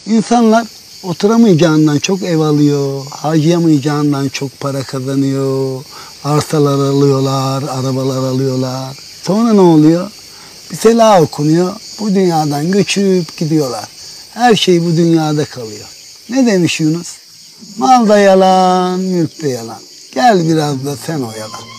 İnsanlar oturamayacağından çok ev alıyor, harcayamayacağından çok para kazanıyor, arsalar alıyorlar, arabalar alıyorlar. Sonra ne oluyor? Bir sela okunuyor, bu dünyadan göçüp gidiyorlar. Her şey bu dünyada kalıyor. Ne demiş Yunus? Mal da yalan, mülk de yalan. Gel biraz da sen oyalan.